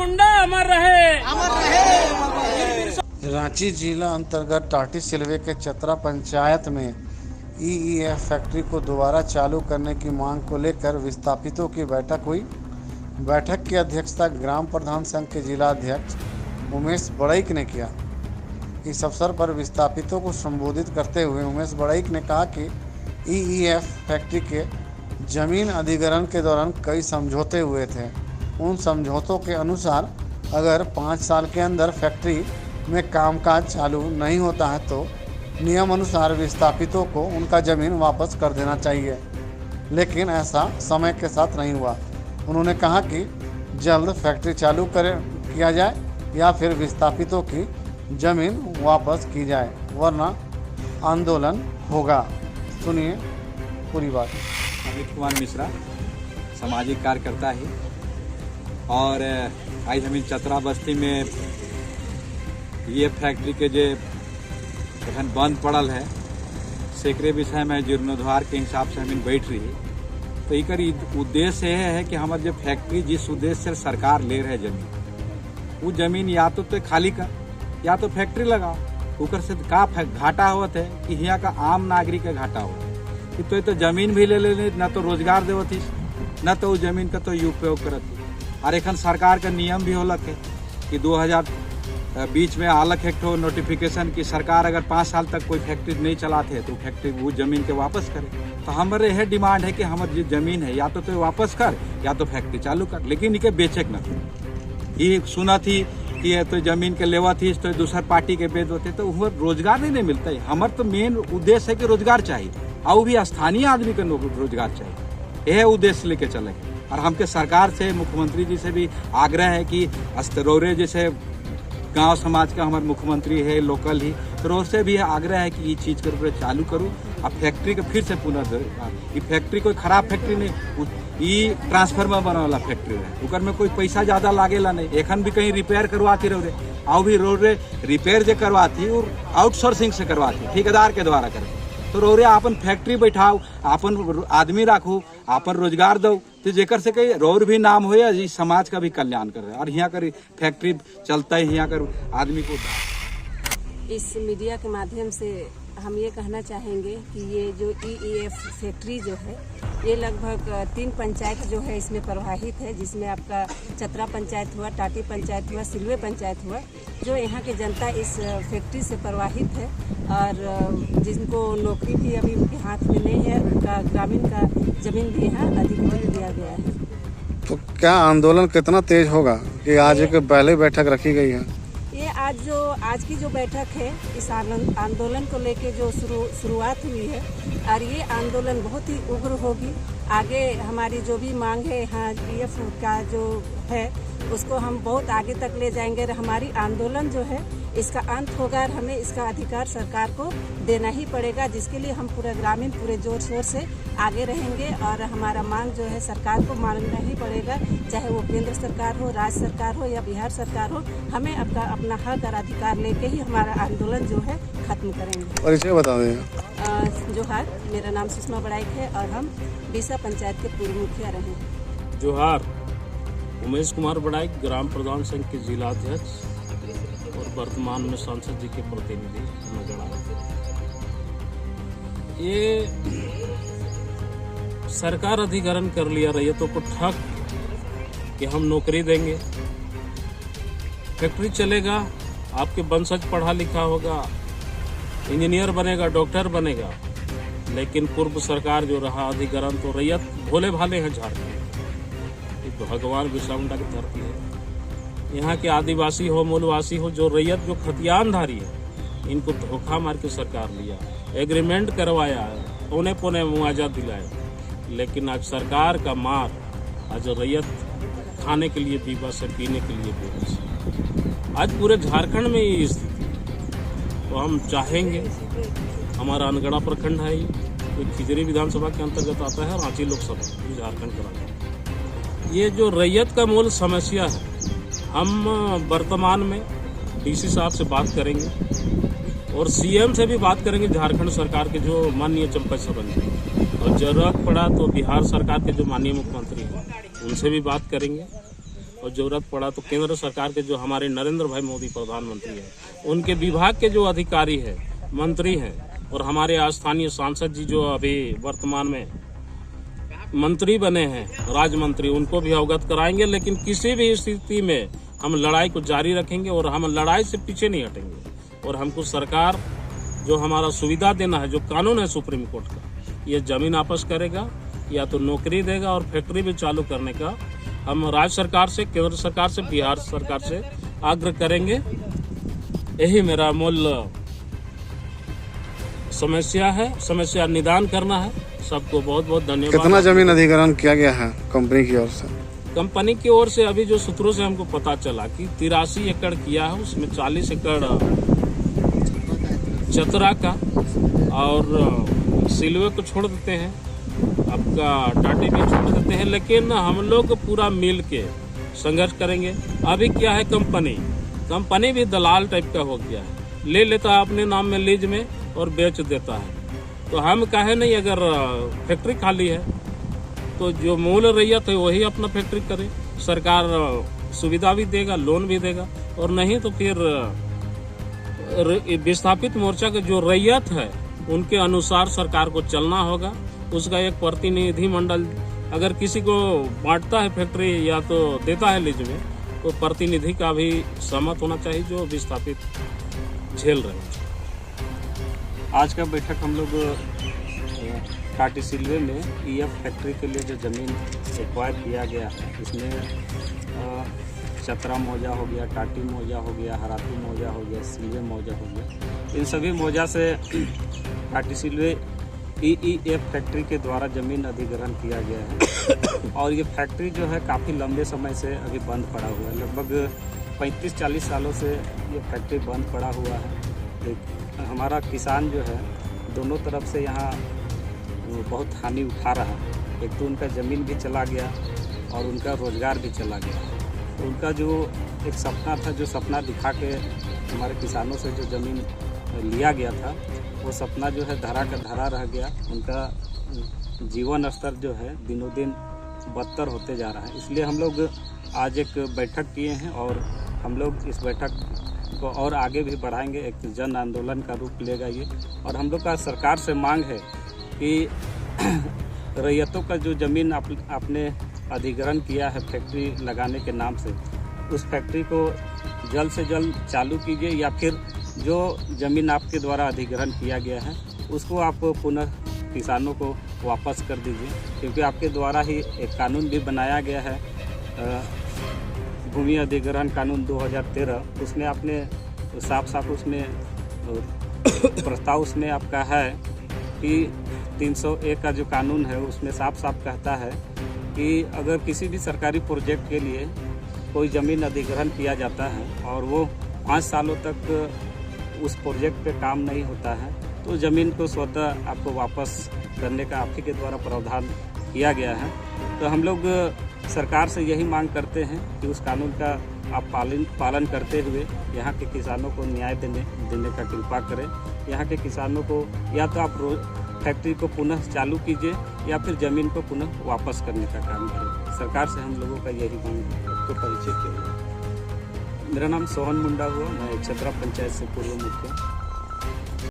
मुंडा अमर रहे, अमर रहे। रांची जिला अंतर्गत टाटी सिलवे के चतरा पंचायत में ईईएफ फैक्ट्री को दोबारा चालू करने की मांग को लेकर विस्थापितों की बैठक हुई। बैठक की अध्यक्षता ग्राम प्रधान संघ के जिला अध्यक्ष उमेश बड़ईक ने किया। इस अवसर पर विस्थापितों को संबोधित करते हुए उमेश बड़ईक ने कहा कि ईईएफ फैक्ट्री के जमीन अधिग्रहण के दौरान कई समझौते हुए थे। उन समझौतों के अनुसार अगर 5 साल के अंदर फैक्ट्री में कामकाज चालू नहीं होता है तो नियम अनुसार विस्थापितों को उनका ज़मीन वापस कर देना चाहिए, लेकिन ऐसा समय के साथ नहीं हुआ। उन्होंने कहा कि जल्द फैक्ट्री चालू किया जाए या फिर विस्थापितों की ज़मीन वापस की जाए, वरना आंदोलन होगा। सुनिए पूरी बात। अमित कुमार मिश्रा सामाजिक कार्यकर्ता है और आज हम चतरा बस्ती में ये फैक्ट्री के जो एखन बंद पड़ल है सेकरे विषय में जीर्णोद्धार के हिसाब से हम बैठ रही है। तो एक उद्देश्य यह है कि हमारे जो फैक्ट्री जिस उद्देश्य से सरकार ले रहे जमीन, वो जमीन या तो खाली कर या तो फैक्ट्री लगाओ। ऊपर से का घाटा होता है कि यहाँ का आम नागरिक का घाटा होता है कि तो जमीन भी ले लेने न तो रोजगार देवती न तो जमीन का तो उपयोग करती। और एखन सरकार का नियम भी होलक है कि 2020 में आलक एक नोटिफिकेशन की सरकार अगर 5 साल तक कोई फैक्ट्री नहीं चलाते है तो फैक्ट्री वो जमीन के वापस करे। तो हमारे यह डिमांड है कि हमारी जो जमीन है या तो वापस कर या तो फैक्ट्री चालू कर, लेकिन इनके बेचे न। ये सुना थी कि तो जमीन के लेवा थी तो दूसर पार्टी के बेच होते तो वो रोजगार नहीं मिलता है। हमारे तो मेन उद्देश्य है कि रोजगार चाहिए और भी स्थानीय आदमी को रोजगार चाहिए। यह उद्देश्य लेके चले। और हमके सरकार से मुख्यमंत्री जी से भी आग्रह है कि अस्तरौरे जैसे गांव समाज का हमारे मुख्यमंत्री है लोकल ही, तो उससे भी आग्रह है कि ये चीज़ के चालू करूँ। अब फैक्ट्री के फिर से पुनः फैक्ट्री कोई खराब फैक्ट्री नहीं, ये ट्रांसफार्मर बना वाला फैक्ट्री है। उकर में कोई पैसा ज़्यादा लागेला नहीं। एखन भी कहीं रिपेयर करवाती रहे और भी रोडे रिपेयर जो करवाती और आउटसोर्सिंग से करवाती, ठेकेदार के द्वारा करती। तो रोरे अपन फैक्ट्री बैठाओ, अपन आदमी राखो, अपन रोजगार दो, तो जेकर से कहीं रोर भी नाम हो या समाज का भी कल्याण कर रहे। और यहाँ कर फैक्ट्री चलता है, यहाँ कर आदमी को। इस मीडिया के माध्यम से हम ये कहना चाहेंगे कि ये जो ईईएफ फैक्ट्री जो है ये लगभग 3 पंचायत जो है इसमें प्रवाहित है, जिसमें आपका चतरा पंचायत हुआ, टाटी पंचायत हुआ, सिलवे पंचायत हुआ। जो यहाँ की जनता इस फैक्ट्री से प्रवाहित है और जिनको नौकरी भी अभी उनके हाथ में नहीं है, उनका ग्रामीण का जमीन भी यहाँ अधिग्रहण दिया गया है। तो क्या आंदोलन कितना तेज होगा कि आज एक पहले बैठक रखी गई है? ये आज की जो बैठक है इस आंदोलन को लेके जो शुरुआत हुई है और ये आंदोलन बहुत ही उग्र होगी। आगे हमारी जो भी मांग है यहाँ ईएफ का जो है उसको हम बहुत आगे तक ले जाएंगे। हमारी आंदोलन जो है इसका अंत होगा और हमें इसका अधिकार सरकार को देना ही पड़ेगा, जिसके लिए हम पूरे ग्रामीण पूरे जोर शोर से आगे रहेंगे। और हमारा मांग जो है सरकार को मांगना ही पड़ेगा, चाहे वो केंद्र सरकार हो, राज्य सरकार हो या बिहार सरकार हो। हमें अपना हक और अधिकार लेके ही हमारा आंदोलन जो है खत्म करेंगे। और इसे बता दें। जोहार, मेरा नाम सुषमा बड़ाइक है और हम बीसा पंचायत के पूर्व मुखिया रहे। जोहार, उमेश कुमार बड़ाइक, ग्राम प्रधान संघ के जिला अध्यक्ष और वर्तमान में सांसद जी के प्रतिनिधि नजर आ रहे। ये सरकार अधिग्रहण कर लिया रैयतों को ठग कि हम नौकरी देंगे, फैक्ट्री चलेगा, आपके वंशज पढ़ा लिखा होगा, इंजीनियर बनेगा, डॉक्टर बनेगा। लेकिन पूर्व सरकार जो रहा अधिग्रहण, तो रैयत भोले भाले हैं झारखंड। तो भगवान बिरसा मुंडा की धरती है। यहाँ के आदिवासी हो, मूलवासी हो, जो रैयत जो खतियानधारी है, इनको धोखा मार के सरकार लिया, एग्रीमेंट करवाया, पौने पौने मुआवजा दिलाया। लेकिन आज सरकार का मार, आज रैयत खाने के लिए बेबस है, पीने के लिए बेबस है। आज पूरे झारखंड में ये स्थिति। तो हम चाहेंगे, हमारा अनगढ़ा प्रखंड है, ये खिजरी विधानसभा के अंतर्गत आता है, रांची लोकसभा झारखंड का। ये जो रैयत का मूल समस्या है, हम वर्तमान में डीसी साहब से बात करेंगे और सीएम से भी बात करेंगे, झारखंड सरकार के जो माननीय चंपा सोरेन जी, और जरूरत पड़ा तो बिहार सरकार के जो माननीय मुख्यमंत्री हैं उनसे भी बात करेंगे। और जरूरत पड़ा तो केंद्र सरकार के जो हमारे नरेंद्र भाई मोदी प्रधानमंत्री हैं, उनके विभाग के जो अधिकारी हैं, मंत्री हैं, और हमारे स्थानीय सांसद जी जो अभी वर्तमान में मंत्री बने हैं, राज्य मंत्री, उनको भी अवगत कराएंगे। लेकिन किसी भी स्थिति में हम लड़ाई को जारी रखेंगे और हम लड़ाई से पीछे नहीं हटेंगे। और हमको सरकार जो हमारा सुविधा देना है, जो कानून है सुप्रीम कोर्ट का, ये जमीन वापस करेगा या तो नौकरी देगा और फैक्ट्री भी चालू करने का हम राज्य सरकार से, केंद्र सरकार से, बिहार सरकार से आग्रह करेंगे। यही मेरा मूल समस्या है, समस्या निदान करना है। सबको बहुत बहुत धन्यवाद। कितना जमीन अधिग्रहण किया गया है कंपनी की ओर से? कंपनी की ओर से अभी जो सूत्रों से हमको पता चला कि 83 एकड़ किया है, उसमें 40 एकड़ चतरा का और सिलवे को छोड़ देते हैं, आपका टाटे भी छोड़ देते हैं। लेकिन हम लोग पूरा मिल के संघर्ष करेंगे। अभी क्या है, कंपनी भी दलाल टाइप का हो गया है, ले लेता है अपने नाम में लीज में और बेच देता है। तो हम कहे नहीं, अगर फैक्ट्री खाली है तो जो मूल रैयत है वही अपना फैक्ट्री करे, सरकार सुविधा भी देगा, लोन भी देगा। और नहीं तो फिर विस्थापित मोर्चा के जो रैयत है उनके अनुसार सरकार को चलना होगा। उसका एक प्रतिनिधि मंडल अगर किसी को बांटता है फैक्ट्री या तो देता है लीज में, तो प्रतिनिधि का भी सहमत होना चाहिए जो विस्थापित झेल रहे हैं। आज का बैठक हम लोग टाटी सिलवे में EF फैक्ट्री के लिए जो ज़मीन एक्वायर किया गया है, इसमें चतरा मौजा हो गया, टाटी मौजा हो गया, हराती मौजा हो गया, सिलवे मौजा हो गया। इन सभी मौजा से टाटी सिलवे EEF फैक्ट्री के द्वारा ज़मीन अधिग्रहण किया गया है। और ये फैक्ट्री जो है काफ़ी लंबे समय से अभी बंद पड़ा हुआ है, लगभग 35-40 सालों से ये फैक्ट्री बंद पड़ा हुआ है। हमारा किसान जो है दोनों तरफ से यहाँ बहुत हानि उठा रहा है। एक तो उनका ज़मीन भी चला गया और उनका रोज़गार भी चला गया। उनका जो एक सपना था, जो सपना दिखा के हमारे किसानों से जो ज़मीन लिया गया था, वो सपना जो है धरा का धरा रह गया। उनका जीवन स्तर जो है दिनों दिन बदतर होते जा रहा है। इसलिए हम लोग आज एक बैठक किए हैं और हम लोग इस बैठक को और आगे भी बढ़ाएंगे। एक जन आंदोलन का रूप लेगा ये। और हम लोग का सरकार से मांग है कि रैयतों का जो ज़मीन आपने अधिग्रहण किया है फैक्ट्री लगाने के नाम से, उस फैक्ट्री को जल्द से जल्द चालू कीजिए, या फिर जो ज़मीन आपके द्वारा अधिग्रहण किया गया है उसको आप पुनः किसानों को वापस कर दीजिए। क्योंकि आपके द्वारा ही एक कानून भी बनाया गया है, भूमि अधिग्रहण कानून 2013, उसमें आपने साफ उसमें प्रस्ताव उसमें आपका है कि 301 का जो कानून है उसमें साफ कहता है कि अगर किसी भी सरकारी प्रोजेक्ट के लिए कोई ज़मीन अधिग्रहण किया जाता है और वो 5 सालों तक उस प्रोजेक्ट पे काम नहीं होता है, तो ज़मीन को स्वतः आपको वापस करने का आप ही के द्वारा प्रावधान किया गया है। तो हम लोग सरकार से यही मांग करते हैं कि उस कानून का आप पालन करते हुए यहाँ के किसानों को न्याय देने का कृपा करें। यहाँ के किसानों को या तो आप फैक्ट्री को पुनः चालू कीजिए या फिर ज़मीन को पुनः वापस करने का काम करें। सरकार से हम लोगों का यही मांग है। तो परिचय किया, मेरा नाम सोहन मुंडा हुआ, मैं चतरा पंचायत से पूर्व मुखिया।